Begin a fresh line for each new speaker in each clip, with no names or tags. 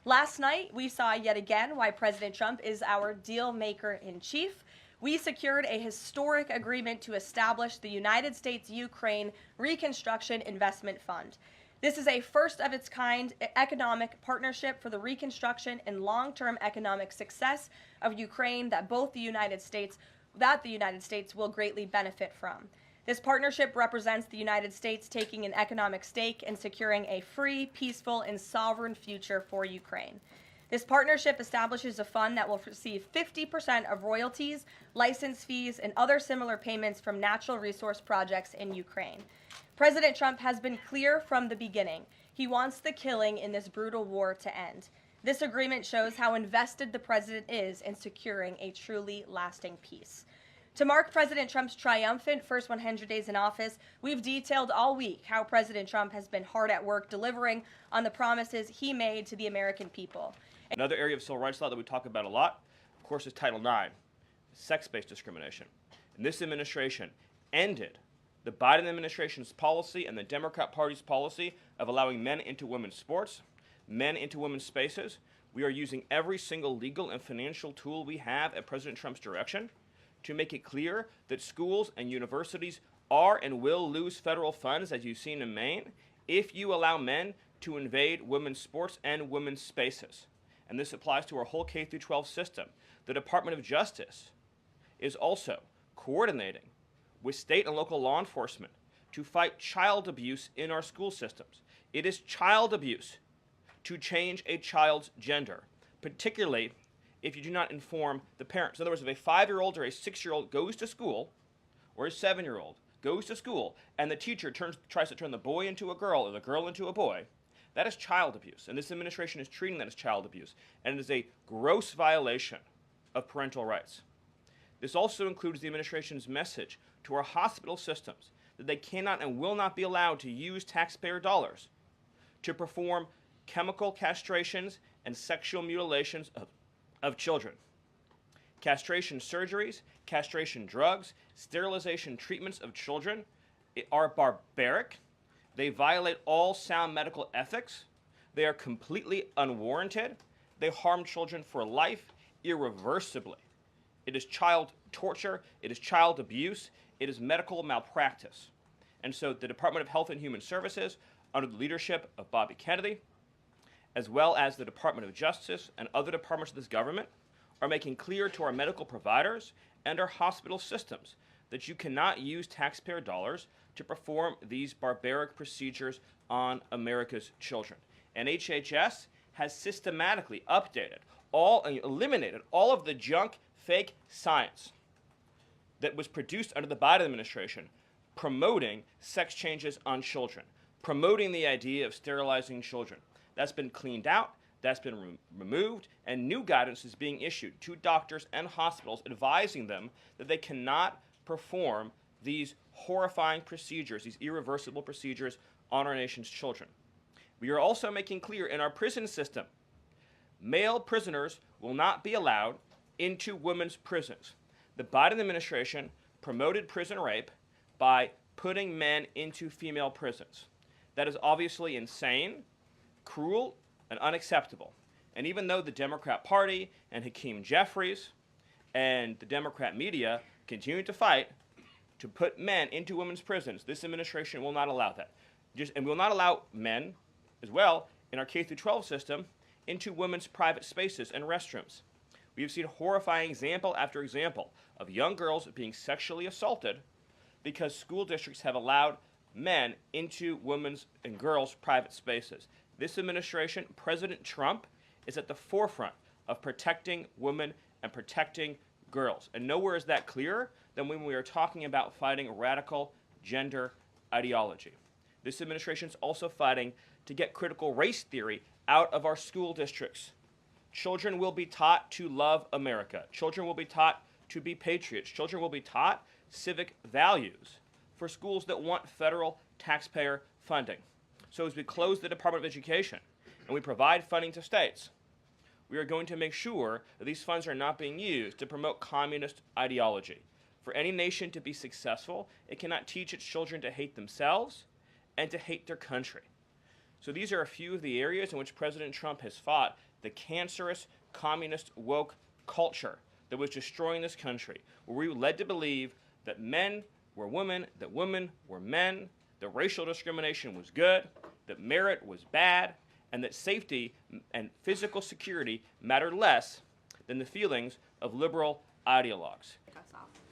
Last night, we saw yet again why President Trump is our deal maker in chief. We secured a historic agreement to establish the United States-Ukraine Reconstruction Investment Fund. This is a first of its kind economic partnership for the reconstruction and long-term economic success of Ukraine that the United States will greatly benefit from. This partnership represents the United States taking an economic stake in securing a free, peaceful, and sovereign future for Ukraine. This partnership establishes a fund that will receive 50% of royalties, license fees, and other similar payments from natural resource projects in Ukraine. President Trump has been clear from the beginning. He wants the killing in this brutal war to end. This agreement shows how invested the president is in securing a truly lasting peace. To mark President Trump's triumphant first 100 days in office, we've detailed all week how President Trump has been hard at work delivering on the promises he made to the American people.
Another area of civil rights law that we talk about a lot, of course, is Title IX, sex-based discrimination. And this administration ended the Biden administration's policy and the Democrat Party's policy of allowing men into women's sports, men into women's spaces. We are using every single legal and financial tool we have at President Trump's direction to make it clear that schools and universities are and will lose federal funds, as you've seen in Maine, if you allow men to invade women's sports and women's spaces. And this applies to our whole K-12 system. The Department of Justice is also coordinating with state and local law enforcement to fight child abuse in our school systems. It is child abuse to change a child's gender, particularly if you do not inform the parents. In other words, if a 5-year-old or a 6-year-old goes to school, or a 7-year-old goes to school, and the teacher tries to turn the boy into a girl or the girl into a boy, that is child abuse. And this administration is treating that as child abuse. And it is a gross violation of parental rights. This also includes the administration's message to our hospital systems that they cannot and will not be allowed to use taxpayer dollars to perform chemical castrations and sexual mutilations of children. Castration surgeries, castration drugs, sterilization treatments of children are barbaric. They violate all sound medical ethics. They are completely unwarranted. They harm children for life, irreversibly. It is child torture. It is child abuse. It is medical malpractice. And so the Department of Health and Human Services, under the leadership of Bobby Kennedy, as well as the Department of Justice and other departments of this government, are making clear to our medical providers and our hospital systems that you cannot use taxpayer dollars to perform these barbaric procedures on America's children. And HHS has systematically eliminated all of the junk, fake science that was produced under the Biden administration promoting sex changes on children, promoting the idea of sterilizing children. That's been cleaned out, that's been removed, and new guidance is being issued to doctors and hospitals advising them that they cannot perform these horrifying procedures, these irreversible procedures on our nation's children. We are also making clear in our prison system, male prisoners will not be allowed into women's prisons. The Biden administration promoted prison rape by putting men into female prisons. That is obviously insane, cruel, and unacceptable. And even though the Democrat Party and Hakeem Jeffries and the Democrat media continue to fight to put men into women's prisons, this administration will not allow that. And will not allow men, as well, in our K-12 system, into women's private spaces and restrooms. We have seen horrifying example after example of young girls being sexually assaulted because school districts have allowed men into women's and girls' private spaces. This administration, President Trump, is at the forefront of protecting women and protecting girls. And nowhere is that clearer than when we are talking about fighting radical gender ideology. This administration is also fighting to get critical race theory out of our school districts. Children will be taught to love America. Children will be taught to be patriots. Children will be taught civic values for schools that want federal taxpayer funding. So as we close the Department of Education and we provide funding to states, we are going to make sure that these funds are not being used to promote communist ideology. For any nation to be successful, it cannot teach its children to hate themselves and to hate their country. So these are a few of the areas in which President Trump has fought the cancerous, communist, woke culture that was destroying this country, where we were led to believe that men were women, that women were men, that racial discrimination was good, that merit was bad, and that safety and physical security mattered less than the feelings of liberal ideologues.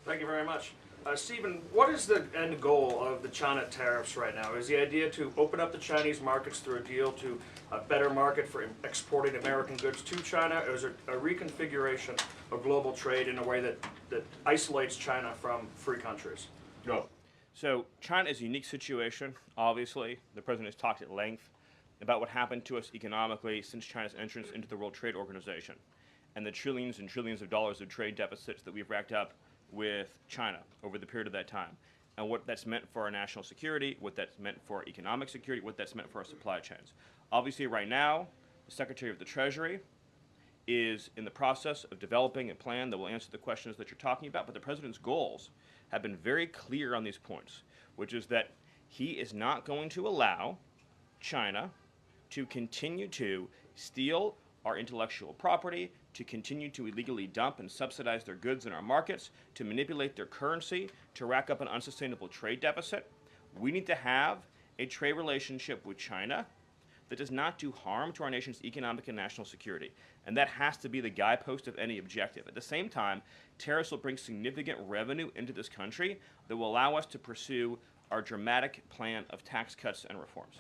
Thank you very much. Stephen, what is the end goal of the China tariffs right now? Is the idea to open up the Chinese markets through a deal to a better market for exporting American goods to China, or is it a reconfiguration of global trade in a way that isolates China from free countries?
No. So China is a unique situation, obviously. The president has talked at length about what happened to us economically since China's entrance into the World Trade Organization and the trillions and trillions of dollars of trade deficits that we've racked up with China over the period of that time, and what that's meant for our national security, what that's meant for our economic security, what that's meant for our supply chains. Obviously, right now, the Secretary of the Treasury is in the process of developing a plan that will answer the questions that you're talking about, but the president's goals have been very clear on these points, which is that he is not going to allow China to continue to steal our intellectual property, to continue to illegally dump and subsidize their goods in our markets, to manipulate their currency, to rack up an unsustainable trade deficit. We need to have a trade relationship with China that does not do harm to our nation's economic and national security. And that has to be the guidepost of any objective. At the same time, tariffs will bring significant revenue into this country that will allow us to pursue our dramatic plan of tax cuts and reforms.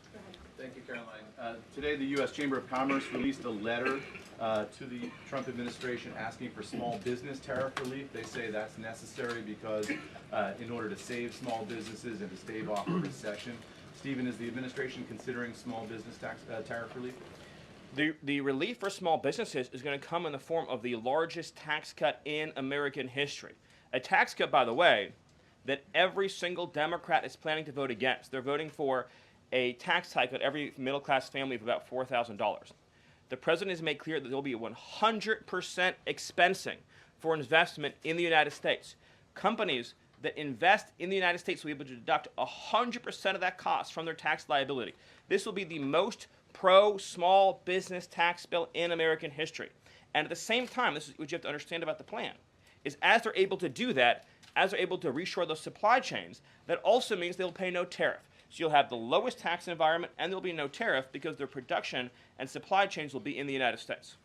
Thank you, Karoline. Today, the U.S. Chamber of Commerce released a letter to the Trump administration asking for small business tariff relief. They say that's necessary because in order to save small businesses and to stave off a recession. Stephen, is the administration considering small business tariff relief?
The relief for small businesses is going to come in the form of the largest tax cut in American history. A tax cut, by the way, that every single Democrat is planning to vote against. They're voting for a tax hike on every middle-class family of about $4,000. The president has made clear that there will be a 100% expensing for investment in the United States. Companies that invest in the United States will be able to deduct 100% of that cost from their tax liability. This will be the most pro-small business tax bill in American history. And at the same time, this is what you have to understand about the plan, is as they're able to do that, as they're able to reshore those supply chains, that also means they'll pay no tariff. So you'll have the lowest tax environment and there'll be no tariff because their production and supply chains will be in the United States.